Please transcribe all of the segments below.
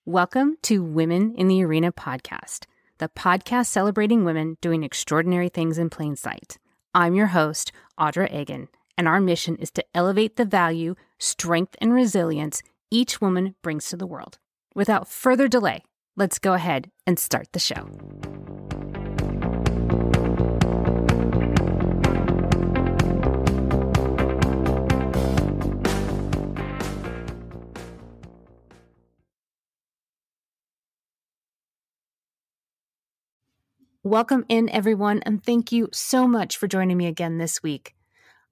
Welcome to Women in the Arena podcast, the podcast celebrating women doing extraordinary things in plain sight. I'm your host, Audra Egan, and our mission is to elevate the value, strength, and resilience each woman brings to the world. Without further delay, let's go ahead and start the show. Welcome in, everyone, and thank you so much for joining me again this week.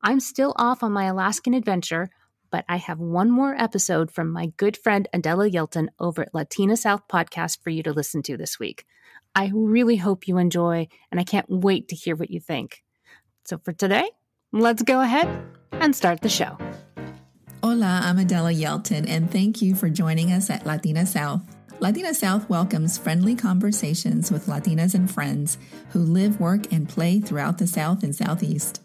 I'm still off on my Alaskan adventure, but I have one more episode from my good friend Adela Yelton over at Latina South podcast for you to listen to this week. I really hope you enjoy, and I can't wait to hear what you think. So for today, let's go ahead and start the show. Hola, I'm Adela Yelton, and thank you for joining us at Latina South. Latina South welcomes friendly conversations with Latinas and friends who live, work, and play throughout the South and Southeast.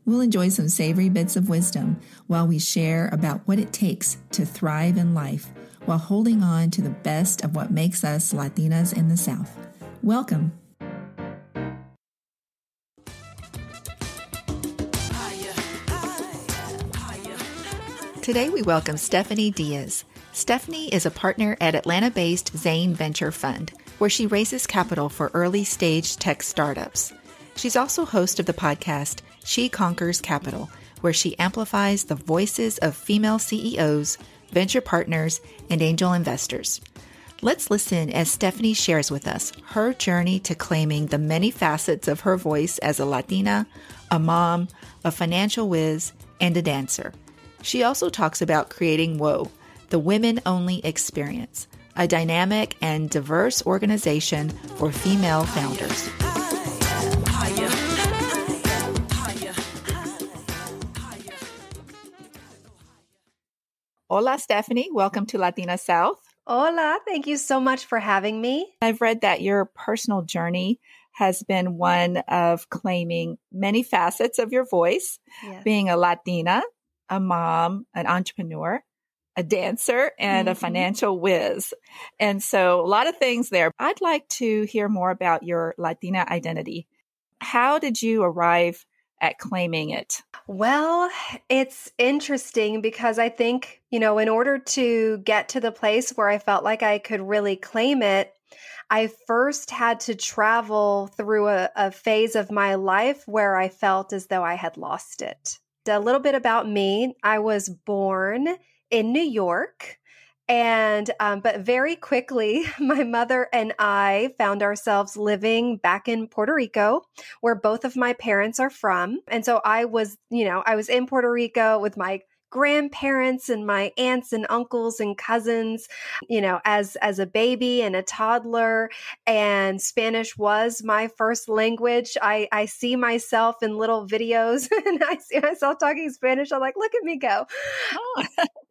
We'll enjoy some savory bits of wisdom while we share about what it takes to thrive in life while holding on to the best of what makes us Latinas in the South. Welcome. Today we welcome Stefanie Diaz. Stefanie is a partner at Atlanta-based Zane Venture Fund, where she raises capital for early-stage tech startups. She's also host of the podcast She Conquers Capital, where she amplifies the voices of female CEOs, venture partners, and angel investors. Let's listen as Stefanie shares with us her journey to claiming the many facets of her voice as a Latina, a mom, a financial whiz, and a dancer. She also talks about creating WOA, the Women-Only Experience, a dynamic and diverse organization for female founders. Hola, Stefanie. Welcome to Latina South. Hola. Thank you so much for having me. I've read that your personal journey has been one of claiming many facets of your voice, Yes. being a Latina, a mom, an entrepreneur, a dancer, and a financial whiz. And so a lot of things there. I'd like to hear more about your Latina identity. How did you arrive at claiming it? Well, it's interesting because I think, in order to get to the place where I felt like I could really claim it, I first had to travel through a phase of my life where I felt as though I had lost it. A little bit about me. I was born in New York. And, but very quickly, my mother and I found ourselves living back in Puerto Rico, where both of my parents are from. And so I was in Puerto Rico with my grandparents and my aunts and uncles and cousins, as a baby and a toddler, and Spanish was my first language. I see myself in little videos and I see myself talking Spanish. I'm like, look at me go. Oh.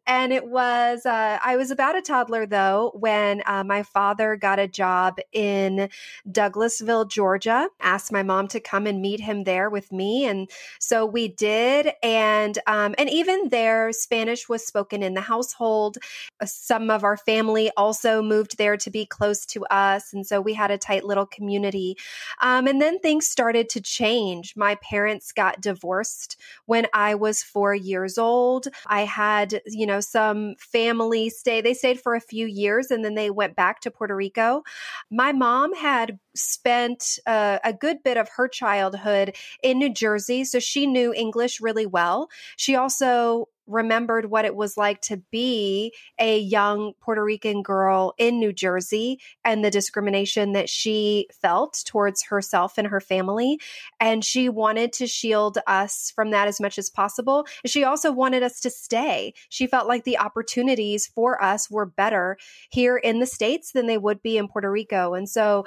And it was, I was about a toddler though, when my father got a job in Douglasville, Georgia, asked my mom to come and meet him there with me. And so we did. And even there, Spanish was spoken in the household. Some of our family also moved there to be close to us. And so we had a tight little community. And then things started to change. My parents got divorced when I was 4 years old. I had, some family they stayed for a few years and then they went back to Puerto Rico. My mom had spent a good bit of her childhood in New Jersey, so she knew English really well. She also remembered what it was like to be a young Puerto Rican girl in New Jersey and the discrimination that she felt towards herself and her family. And she wanted to shield us from that as much as possible. And she also wanted us to stay. She felt like the opportunities for us were better here in the States than they would be in Puerto Rico. And so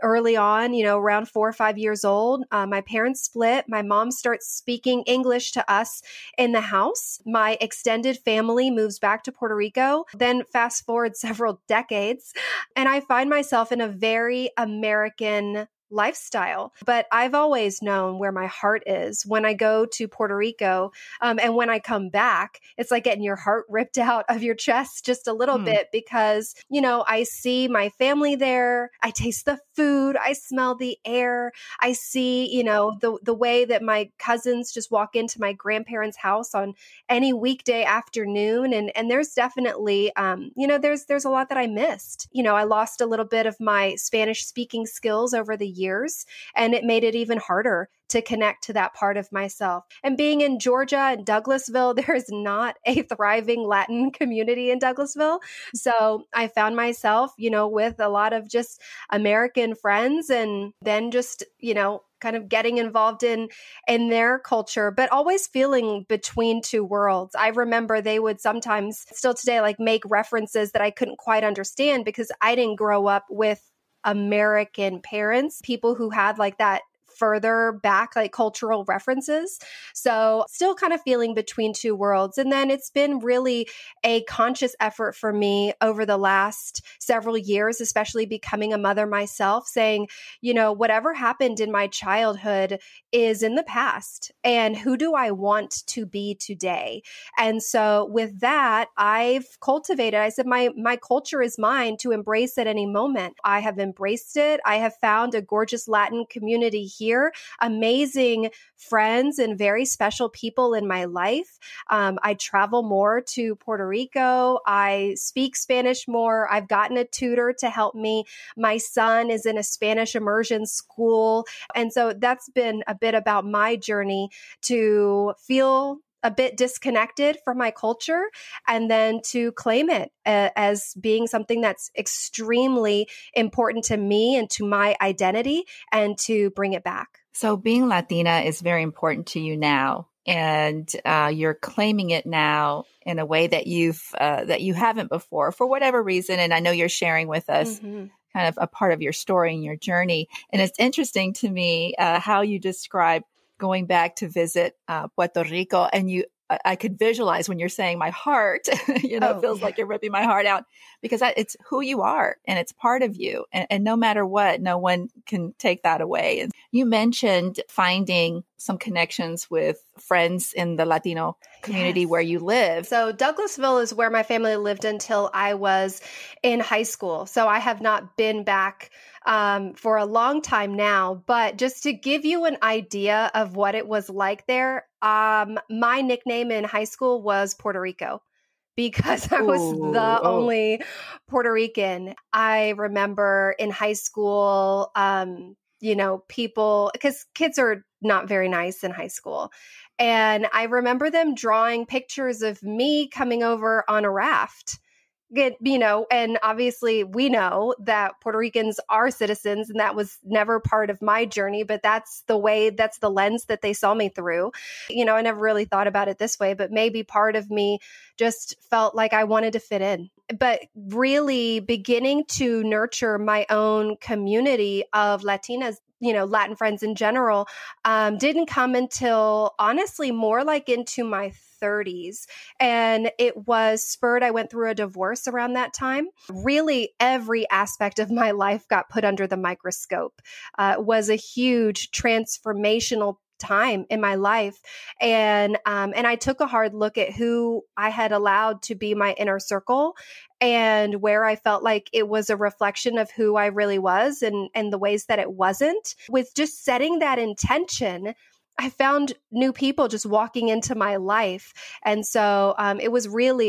early on, around 4 or 5 years old, my parents split. My mom starts speaking English to us in the house. My extended family moves back to Puerto Rico. Then fast forward several decades, and I find myself in a very American lifestyle. But I've always known where my heart is. When I go to Puerto Rico, and when I come back, it's like getting your heart ripped out of your chest just a little bit because, I see my family there. I taste the food. I smell the air. I see, the way that my cousins just walk into my grandparents' house on any weekday afternoon. And there's definitely, there's a lot that I missed. I lost a little bit of my Spanish speaking skills over the years, and it made it even harder to connect to that part of myself. And being in Georgia and Douglasville, there is not a thriving Latin community in Douglasville. So I found myself, with a lot of just American friends, and then just, kind of getting involved in their culture, but always feeling between two worlds. I remember they would sometimes still today, like, make references that I couldn't quite understand because I didn't grow up with American parents, people who had like that further back, like cultural references. So still kind of feeling between two worlds. And then it's been really a conscious effort for me over the last several years, especially becoming a mother myself, saying, whatever happened in my childhood is in the past. And who do I want to be today? And so with that, I've cultivated, I said, my culture is mine to embrace at any moment. I have embraced it. I have found a gorgeous Latin community here. Amazing friends and very special people in my life. I travel more to Puerto Rico. I speak Spanish more. I've gotten a tutor to help me. My son is in a Spanish immersion school. And so that's been a bit about my journey to feel a bit disconnected from my culture, and then to claim it as being something that's extremely important to me and to my identity, and to bring it back. So being Latina is very important to you now, and you're claiming it now in a way that you haven't before for whatever reason. And I know you're sharing with us kind of a part of your story and your journey. And it's interesting to me how you describe going back to visit Puerto Rico, and I could visualize when you're saying my heart, it feels like you're ripping my heart out, because it's who you are and it's part of you. And no matter what, no one can take that away. And you mentioned finding some connections with friends in the Latino community where you live. So Douglasville is where my family lived until I was in high school. So I have not been back for a long time now. But just to give you an idea of what it was like there, my nickname in high school was Puerto Rico, because I was the only Puerto Rican. I remember in high school, people, because kids are not very nice in high school. And I remember them drawing pictures of me coming over on a raft. And obviously we know that Puerto Ricans are citizens, and that was never part of my journey, but that's the lens that they saw me through. I never really thought about it this way, but maybe part of me just felt like I wanted to fit in. But really beginning to nurture my own community of Latinas, Latin friends in general, didn't come until honestly more like into my 30s. And it was spurred. I went through a divorce around that time. Really, every aspect of my life got put under the microscope. It was a huge transformational time in my life. And I took a hard look at who I had allowed to be my inner circle, and where I felt like it was a reflection of who I really was, and the ways that it wasn't. With just setting that intention, I found new people just walking into my life. And so it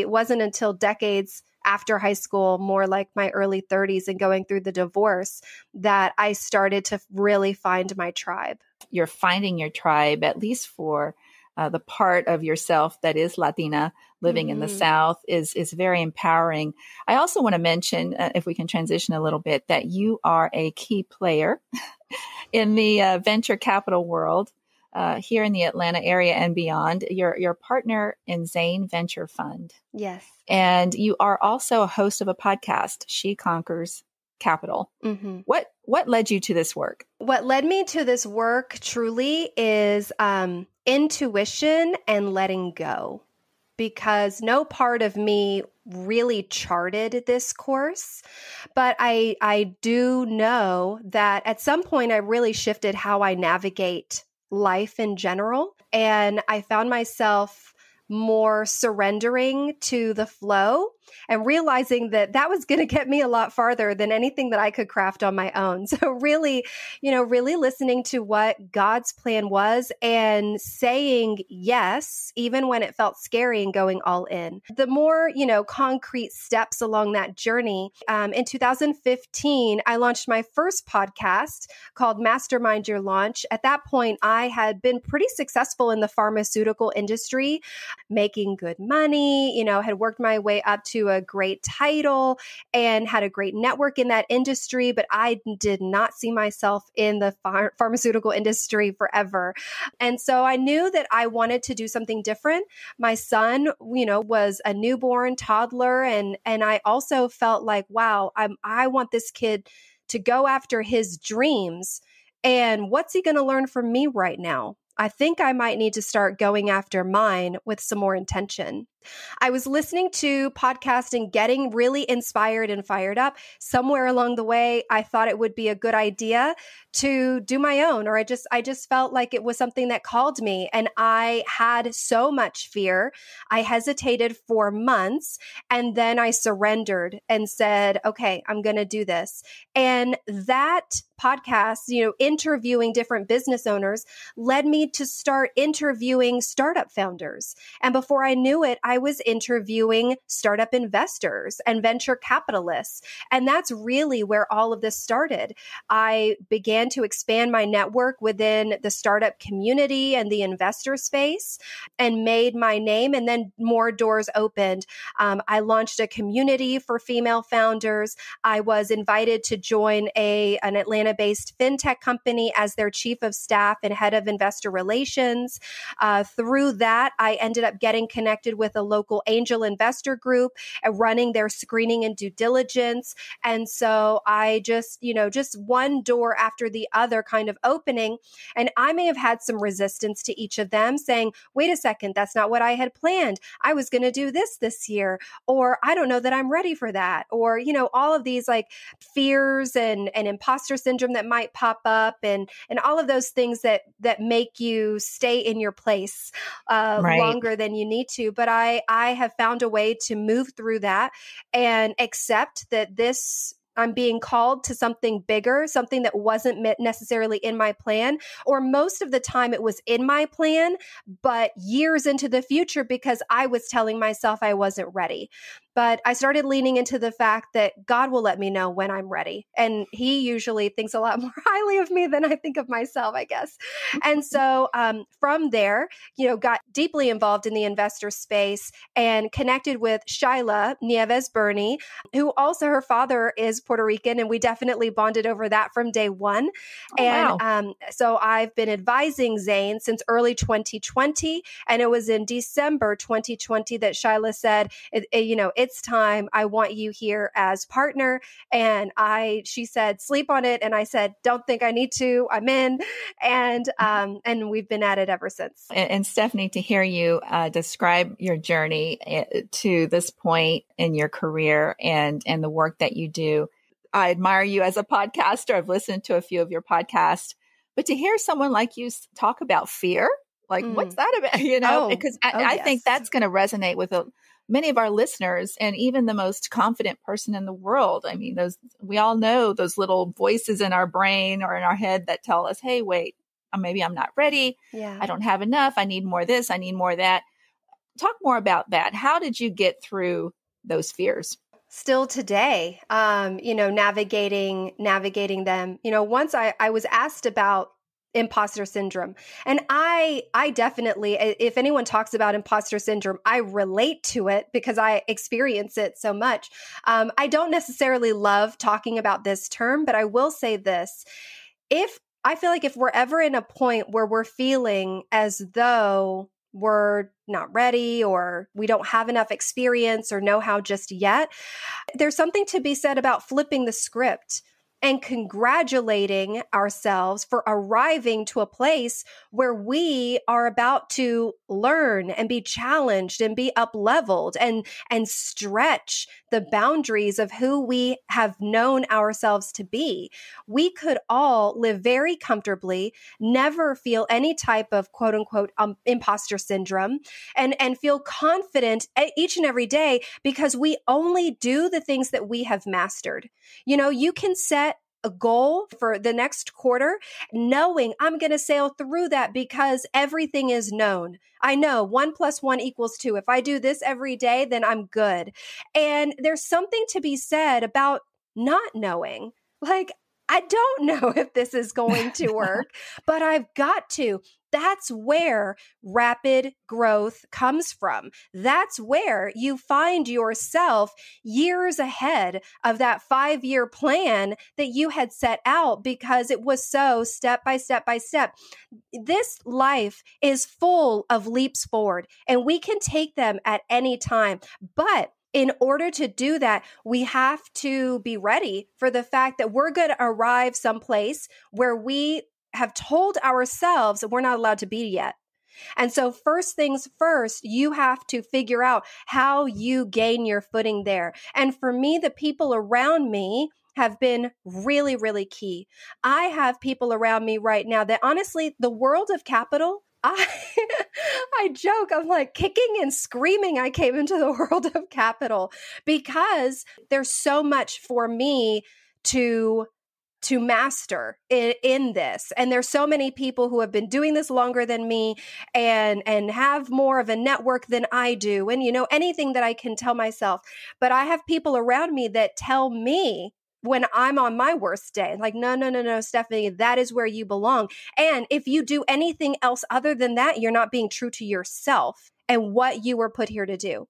wasn't until decades after high school, more like my early 30s and going through the divorce, that I started to really find my tribe. You're finding your tribe, at least for the part of yourself that is Latina living in the South, is very empowering. I also want to mention, if we can transition a little bit, that you are a key player in the venture capital world here in the Atlanta area and beyond. You're a partner in Zane Venture Fund. Yes. And you are also a host of a podcast, She Conquers Capital. Mm-hmm. What led you to this work? What led me to this work truly is intuition and letting go, because no part of me really charted this course. But I do know that at some point I really shifted how I navigate life in general. And I found myself more surrendering to the flow and realizing that that was going to get me a lot farther than anything that I could craft on my own. So really, really listening to what God's plan was and saying yes, even when it felt scary, and going all in. The more, concrete steps along that journey. In 2015, I launched my first podcast called Mastermind Your Launch. At that point, I had been pretty successful in the pharmaceutical industry, making good money, had worked my way up to a great title and had a great network in that industry, but I did not see myself in the pharmaceutical industry forever. And so I knew that I wanted to do something different. My son, was a newborn toddler, and I also felt like, wow, I want this kid to go after his dreams. And what's he going to learn from me right now? I think I might need to start going after mine with some more intention. I was listening to podcasts and getting really inspired and fired up. Somewhere along the way, I thought it would be a good idea to do my own, or I just felt like it was something that called me. And I had so much fear. I hesitated for months, and then I surrendered and said, okay, I'm going to do this. And that podcast, interviewing different business owners led me to start interviewing startup founders. And before I knew it, I was interviewing startup investors and venture capitalists. And that's really where all of this started. I began to expand my network within the startup community and the investor space and made my name, and then more doors opened. I launched a community for female founders. I was invited to join an Atlanta-based fintech company as their chief of staff and head of investor relations. Through that, I ended up getting connected with a local angel investor group and running their screening and due diligence. And so I just one door after the other kind of opening. And I may have had some resistance to each of them, saying, wait a second, that's not what I had planned. I was going to do this year, or I don't know that I'm ready for that. Or, all of these like fears and imposter syndrome that might pop up, and all of those things that make you stay in your place Right. longer than you need to. But I have found a way to move through that and accept that I'm being called to something bigger, something that wasn't necessarily in my plan, or most of the time it was in my plan, but years into the future because I was telling myself I wasn't ready. But I started leaning into the fact that God will let me know when I'm ready. And he usually thinks a lot more highly of me than I think of myself, I guess. And so from there, got deeply involved in the investor space and connected with Shyla Nieves Burney, who also, her father is Puerto Rican, and we definitely bonded over that from day one. Oh, and wow. So I've been advising Zane since early 2020. And it was in December 2020 that Shyla said, it's time. I want you here as partner. And she said, sleep on it. And I said, don't think I need to. I'm in. And we've been at it ever since. And Stefanie, to hear you describe your journey to this point in your career and the work that you do, I admire you as a podcaster. I've listened to a few of your podcasts, but to hear someone like you talk about fear, like what's that about? Because I think that's going to resonate with many of our listeners, and even the most confident person in the world. I mean, we all know those little voices in our brain or in our head that tell us, hey, wait, maybe I'm not ready. Yeah. I don't have enough. I need more of this. I need more of that. Talk more about that. How did you get through those fears? Still today, navigating them. Once I was asked about imposter syndrome. And I definitely, if anyone talks about imposter syndrome, I relate to it because I experience it so much. I don't necessarily love talking about this term, but I will say this. I feel like if we're ever in a point where we're feeling as though we're not ready or we don't have enough experience or know-how just yet, there's something to be said about flipping the script and congratulating ourselves for arriving to a place where we are about to learn and be challenged and be up-leveled and stretch the boundaries of who we have known ourselves to be. We could all live very comfortably, never feel any type of quote unquote imposter syndrome, and feel confident each and every day because we only do the things that we have mastered. You can set a goal for the next quarter, knowing I'm going to sail through that because everything is known. I know 1 + 1 = 2. If I do this every day, then I'm good. And there's something to be said about not knowing. Like, I don't know if this is going to work, but I've got to. That's where rapid growth comes from. That's where you find yourself years ahead of that 5-year plan that you had set out because it was so step by step by step. This life is full of leaps forward, and we can take them at any time. But in order to do that, we have to be ready for the fact that we're going to arrive someplace where we have told ourselves that we're not allowed to be yet. And so first things first, you have to figure out how you gain your footing there. And for me, the people around me have been really, really key. I have people around me right now that honestly, the world of capital, I joke, I'm like kicking and screaming I came into the world of capital because there's so much for me to master in this. And there's so many people who have been doing this longer than me and have more of a network than I do. And, anything that I can tell myself. But I have people around me that tell me when I'm on my worst day, like, no, Stefanie, that is where you belong. And if you do anything else other than that, you're not being true to yourself and what you were put here to do.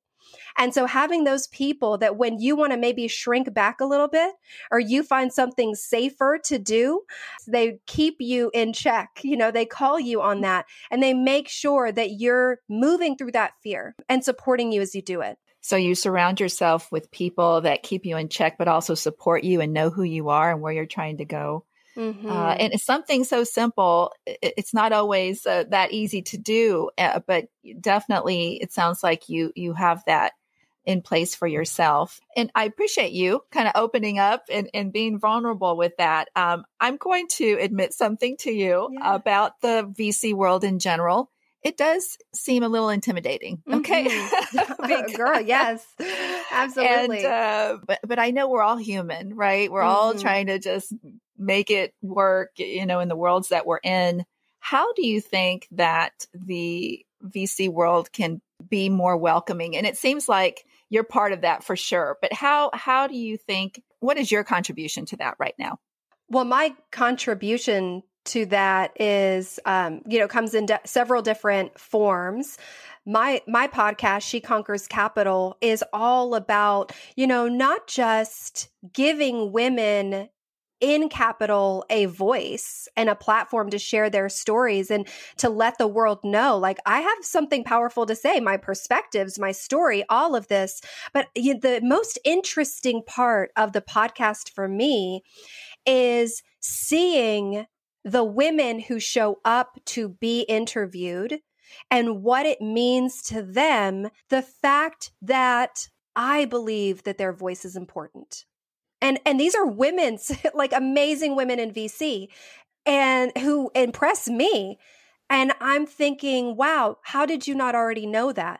And so having those people that when you want to maybe shrink back a little bit or you find something safer to do, they keep you in check. They call you on that and they make sure that you're moving through that fear and supporting you as you do it. So you surround yourself with people that keep you in check, but also support you and know who you are and where you're trying to go. Mm-hmm. And it's something so simple. It's not always that easy to do, but definitely it sounds like you have that in place for yourself. And I appreciate you kind of opening up and being vulnerable with that. I'm going to admit something to you about the VC world in general. It does seem a little intimidating. Okay. Mm-hmm. Girl, yes, absolutely. And, but I know we're all human, right? We're all trying to just make it work, in the worlds that we're in. How do you think that the VC world can be more welcoming? And it seems like you're part of that for sure. But how do you think, what is your contribution to that right now? Well, my contribution to that is, comes in several different forms. My podcast, She Conquers Capital, is all about, not just giving women in capital a voice and a platform to share their stories and to let the world know, like, I have something powerful to say, my perspectives, my story, all of this. But the most interesting part of the podcast for me is seeing the women who show up to be interviewed and what it means to them, the fact that I believe that their voice is important. And these are women, like amazing women in VC, and who impress me. And I'm thinking, wow, how did you not already know that?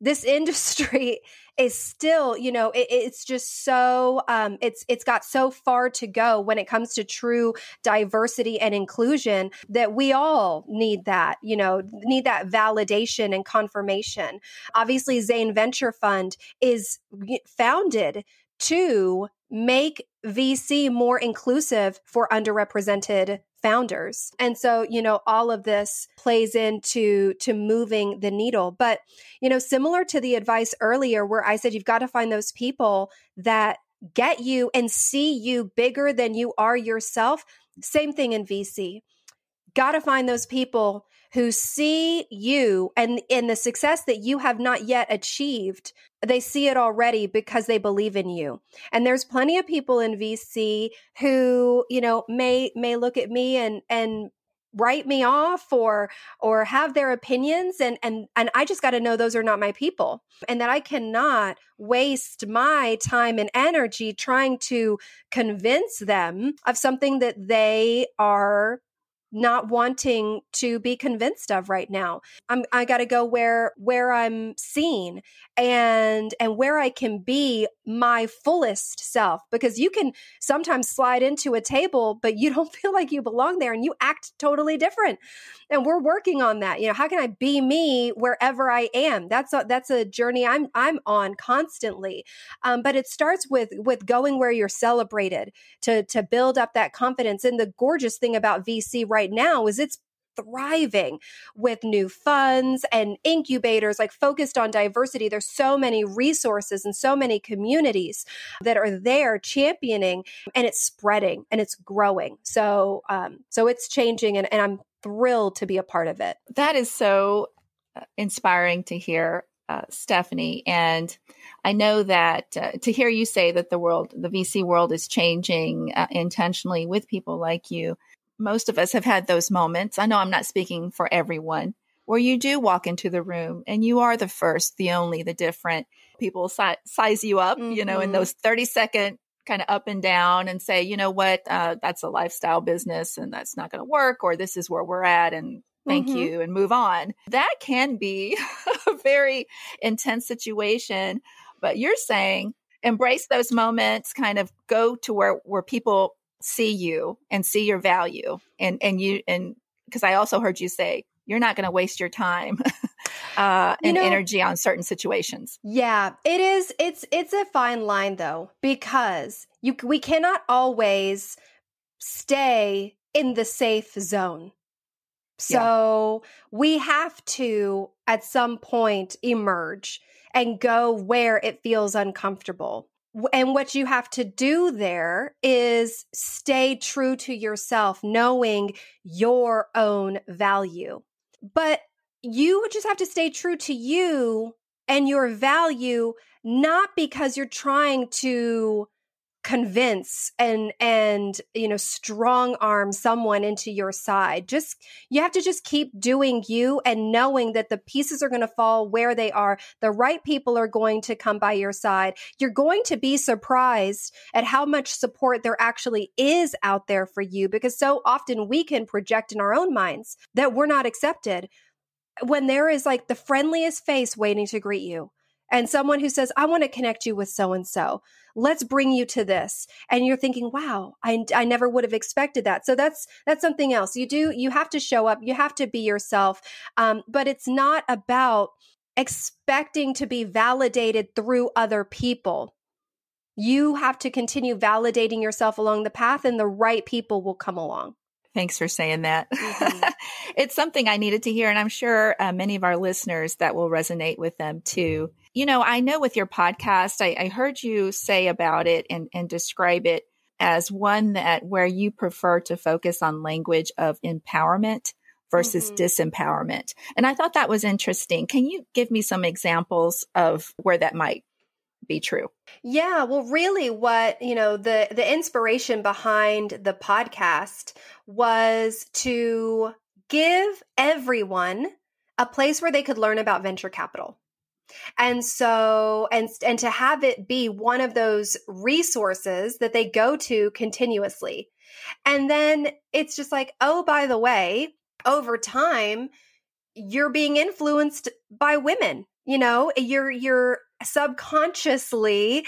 This industry is still, it's just so, it's got so far to go when it comes to true diversity and inclusion that we all need that, need that validation and confirmation. Obviously, Zane Venture Fund is founded to make VC more inclusive for underrepresented founders. And so, all of this plays into moving the needle. But, similar to the advice earlier where I said, you've got to find those people that get you and see you bigger than you are yourself. Same thing in VC. Got to find those people who see you and in the success that you have not yet achieved. They see it already because they believe in you. And there's plenty of people in VC who, may look at me and write me off or have their opinions. And I just got to know those are not my people, and that I cannot waste my time and energy trying to convince them of something that they are not wanting to be convinced of right now. I got to go where I'm seen and where I can be my fullest self, because you can sometimes slide into a table, but you don't feel like you belong there and you act totally different. And we're working on that. How can I be me wherever I am? That's a journey I'm on constantly. But it starts with going where you're celebrated to build up that confidence. And the gorgeous thing about VC right now is it's thriving with new funds and incubators like focused on diversity. There's so many resources and so many communities that are there championing, and it's spreading and it's growing. So it's changing, and I'm thrilled to be a part of it. That is so inspiring to hear, Stefanie. And I know that to hear you say that the VC world is changing intentionally with people like you. Most of us have had those moments. I know I'm not speaking for everyone, where you do walk into the room and you are the first, the only, the different. People size you up, in those 30-second kind of up and down and say, you know what, that's a lifestyle business and that's not going to work, or this is where we're at and thank you, and move on. That can be a very intense situation, but you're saying embrace those moments, kind of go to where people see you and see your value. And because I also heard you say, you're not going to waste your time and energy on certain situations. Yeah, it is. It's a fine line though, because we cannot always stay in the safe zone. So we have to, at some point, emerge and go where it feels uncomfortable. And what you have to do there is stay true to yourself, knowing your own value. But you just have to stay true to you and your value, not because you're trying to convince and strong arm someone into your side. You have to just keep doing you and knowing that the pieces are going to fall where they are. The right people are going to come by your side. You're going to be surprised at how much support there actually is out there for you, because so often we can project in our own minds that we're not accepted when there is like the friendliest face waiting to greet you. And someone who says, I want to connect you with so-and-so. Let's bring you to this. And you're thinking, wow, I never would have expected that. So that's something else. You have to show up. You have to be yourself. But it's not about expecting to be validated through other people. You have to continue validating yourself along the path, and the right people will come along. Thanks for saying that. It's something I needed to hear, and I'm sure many of our listeners that will resonate with them too. I know with your podcast, I heard you say about it and describe it as one where you prefer to focus on language of empowerment versus disempowerment. And I thought that was interesting. Can you give me some examples of where that might be true? Yeah, well, really what, the inspiration behind the podcast was to give everyone a place where they could learn about venture capital. And so, and to have it be one of those resources that they go to continuously. And then it's just like, oh, by the way, over time, you're being influenced by women. You're subconsciously,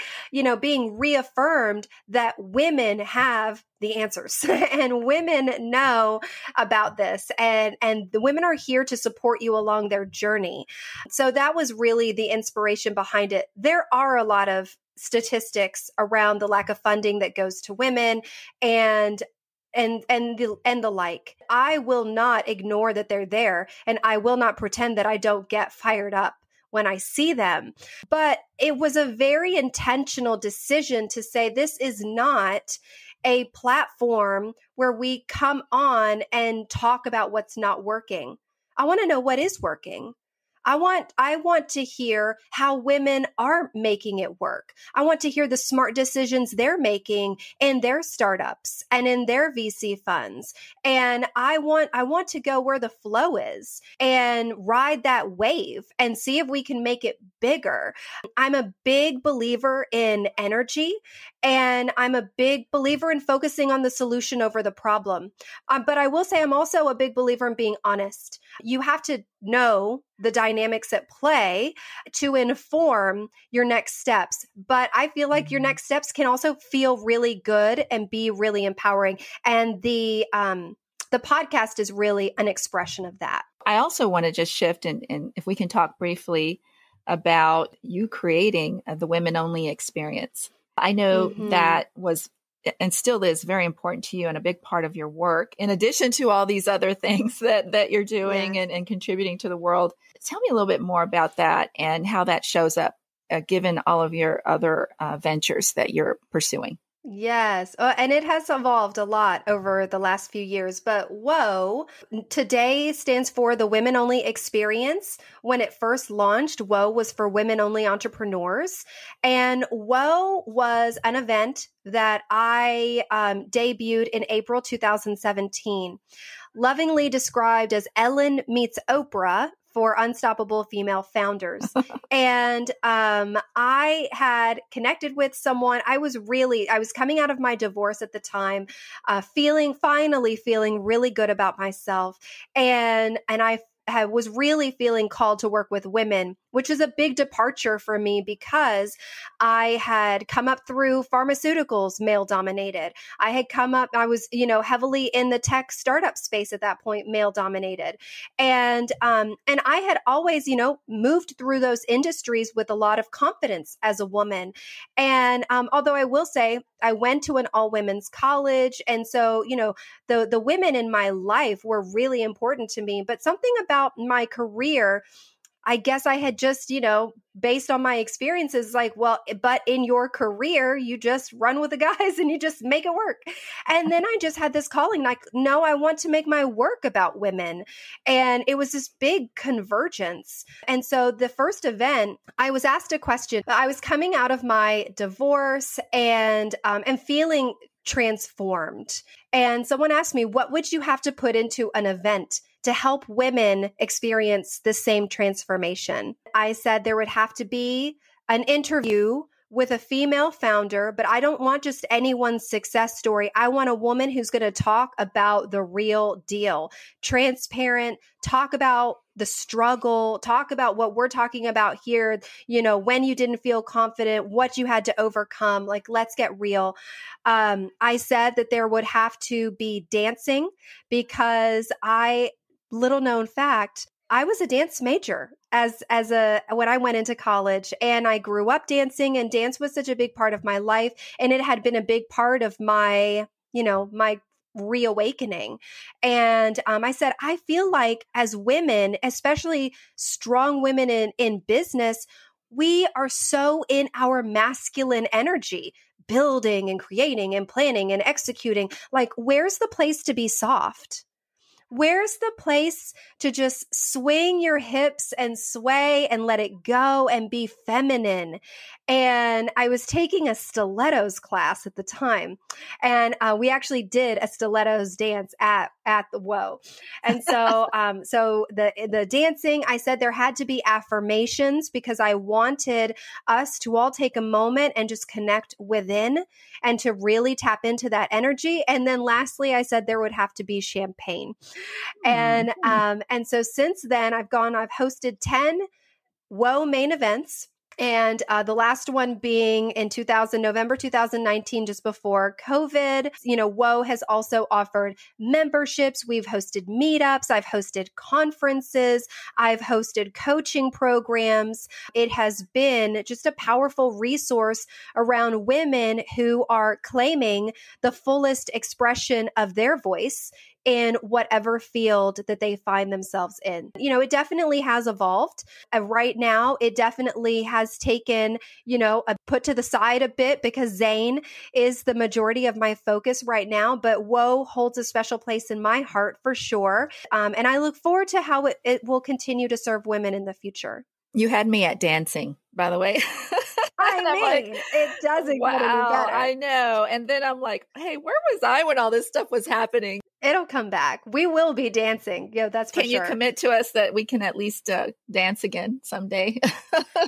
being reaffirmed that women have the answers and women know about this, and the women are here to support you along their journey. So that was really the inspiration behind it. There are a lot of statistics around the lack of funding that goes to women and the like. I will not ignore that they're there, and I will not pretend that I don't get fired up when I see them. But it was a very intentional decision to say, this is not a platform where we come on and talk about what's not working. I want to know what is working. I want to hear how women are making it work. I want to hear the smart decisions they're making in their startups and in their VC funds. And I want to go where the flow is and ride that wave and see if we can make it bigger. I'm a big believer in energy, and I'm a big believer in focusing on the solution over the problem. But I will say I'm also a big believer in being honest. You have to know the dynamics at play to inform your next steps. But I feel like your next steps can also feel really good and be really empowering. And the podcast is really an expression of that. I also want to just shift and if we can talk briefly about you creating the women only experience. I know that was and still is very important to you and a big part of your work, in addition to all these other things that you're doing and contributing to the world. Tell me a little bit more about that and how that shows up, given all of your other ventures that you're pursuing. Yes. And it has evolved a lot over the last few years. But WOW today stands for the Women Only Experience. When it first launched, WOW was for women only entrepreneurs. And WOW was an event that I debuted in April 2017, lovingly described as Ellen meets Oprah for unstoppable female founders. And I had connected with someone. I was coming out of my divorce at the time, finally feeling really good about myself. And I was really feeling called to work with women, which is a big departure for me because I had come up through pharmaceuticals, male dominated. I was, heavily in the tech startup space at that point, male dominated. And I had always, moved through those industries with a lot of confidence as a woman. And although I will say I went to an all women's college. And so, the women in my life were really important to me, but something about my career, I guess I had just, based on my experiences, like, well, but in your career, you just run with the guys and you just make it work. And then I just had this calling, like, no, I want to make my work about women. And it was this big convergence. And so the first event, I was asked a question. I was coming out of my divorce and feeling transformed. And someone asked me, what would you have to put into an event to help women experience the same transformation? I said there would have to be an interview with a female founder, but I don't want just anyone's success story. I want a woman who's going to talk about the real deal, transparent, talk about the struggle, talk about what we're talking about here, when you didn't feel confident, what you had to overcome, like, let's get real. I said that there would have to be dancing because little known fact, I was a dance major when I went into college, and I grew up dancing, and dance was such a big part of my life. And it had been a big part of my reawakening. And I said, I feel like as women, especially strong women in business, we are so in our masculine energy, building and creating and planning and executing. Like, where's the place to be soft? Where's the place to just swing your hips and sway and let it go and be feminine? And I was taking a stilettos class at the time. And we actually did a stilettos dance at the WOW. And so, so the dancing, I said there had to be affirmations because I wanted us to all take a moment and just connect within and to really tap into that energy. And then lastly, I said there would have to be champagne. And so since then I've hosted 10 WOW main events. And the last one being in November 2019, just before COVID. WOW has also offered memberships. We've hosted meetups. I've hosted conferences. I've hosted coaching programs. It has been just a powerful resource around women who are claiming the fullest expression of their voice in whatever field that they find themselves in. It definitely has evolved. Right now, it definitely has taken, a put to the side a bit because Zane is the majority of my focus right now, but Woe holds a special place in my heart for sure. And I look forward to how it will continue to serve women in the future. You had me at dancing, by the way. It doesn't get any better. I know. And then I'm like, hey, where was I when all this stuff was happening? It'll come back. We will be dancing. Yeah, that's for sure. Can you commit to us that we can at least dance again someday?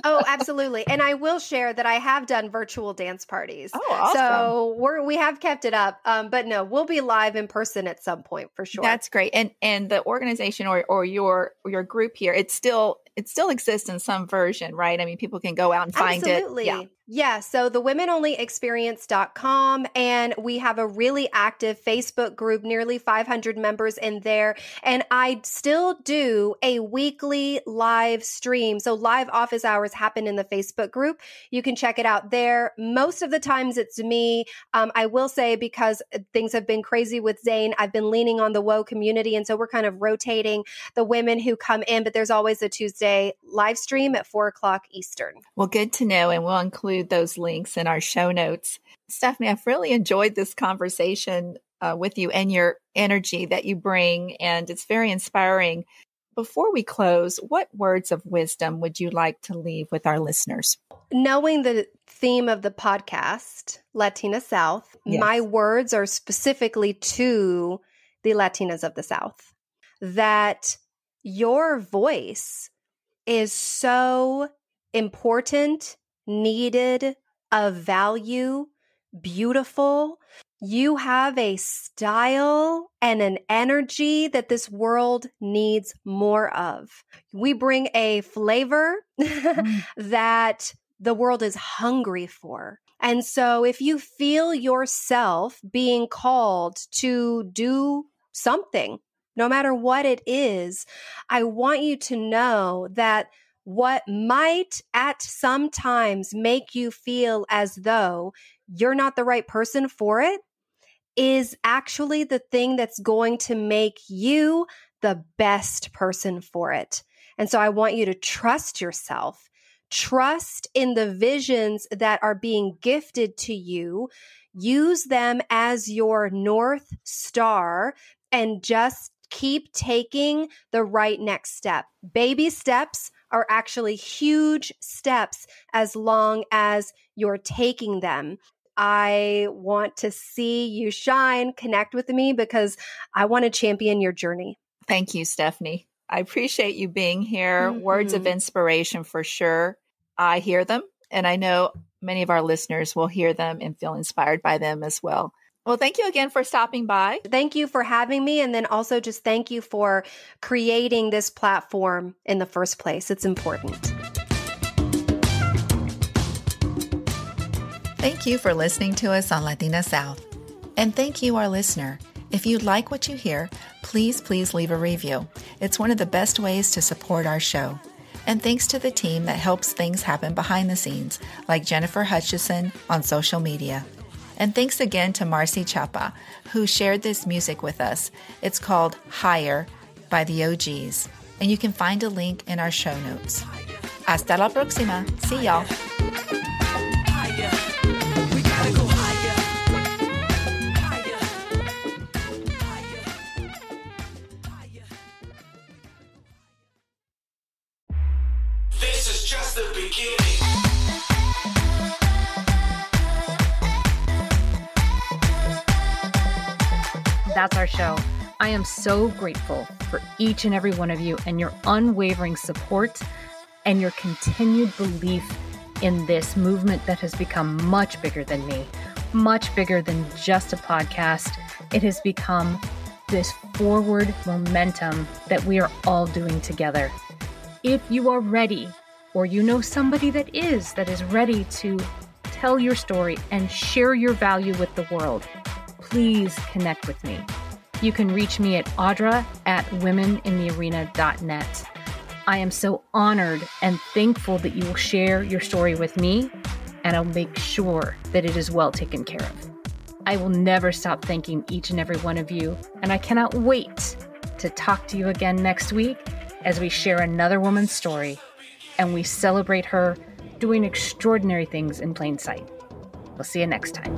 Oh, absolutely. And I will share that I have done virtual dance parties. Oh, awesome. So we have kept it up. But no, we'll be live in person at some point for sure. That's great. And the organization or your group here, it still exists in some version, right? I mean, people can go out and find it. Absolutely. Yeah. So the womenonlyexperience.com, and we have a really active Facebook group, nearly 500 members in there. And I still do a weekly live stream. So live office hours happen in the Facebook group. You can check it out there. Most of the times it's me. I will say, because things have been crazy with Zane, I've been leaning on the Woe community. And so we're kind of rotating the women who come in, but there's always a Tuesday live stream at 4:00 Eastern. Well, good to know. And we'll include those links in our show notes. Stefanie, I've really enjoyed this conversation with you and your energy that you bring, and it's very inspiring. Before we close, what words of wisdom would you like to leave with our listeners? Knowing the theme of the podcast, Latina South, yes, my words are specifically to the Latinas of the South, that your voice is so important, needed, of value, beautiful. You have a style and an energy that this world needs more of. We bring a flavor that the world is hungry for. And so if you feel yourself being called to do something, no matter what it is, I want you to know that what might at some times make you feel as though you're not the right person for it is actually the thing that's going to make you the best person for it. And so I want you to trust yourself, trust in the visions that are being gifted to you, use them as your North Star, and just keep taking the right next step. Baby steps are actually huge steps as long as you're taking them. I want to see you shine, connect with me, because I want to champion your journey. Thank you, Stefanie. I appreciate you being here. Mm-hmm. Words of inspiration for sure. I hear them, and I know many of our listeners will hear them and feel inspired by them as well. Well, thank you again for stopping by. Thank you for having me. And then also just thank you for creating this platform in the first place. It's important. Thank you for listening to us on Latina South. And thank you, our listener. If you like what you hear, please leave a review. It's one of the best ways to support our show. And thanks to the team that helps things happen behind the scenes, like Jennifer Hutchison on social media. And thanks again to Marcy Chapa, who shared this music with us. It's called Higher by the OGs. And you can find a link in our show notes. Hasta la próxima. See y'all. This is just the beginning. That's our show. I am so grateful for each and every one of you and your unwavering support and your continued belief in this movement that has become much bigger than me, much bigger than just a podcast. It has become this forward momentum that we are all doing together. If you are ready, or you know somebody that is ready to tell your story and share your value with the world, please connect with me. You can reach me at audra@womeninthearena.net. I am so honored and thankful that you will share your story with me, and I'll make sure that it is well taken care of. I will never stop thanking each and every one of you, and I cannot wait to talk to you again next week as we share another woman's story and we celebrate her doing extraordinary things in plain sight. We'll see you next time.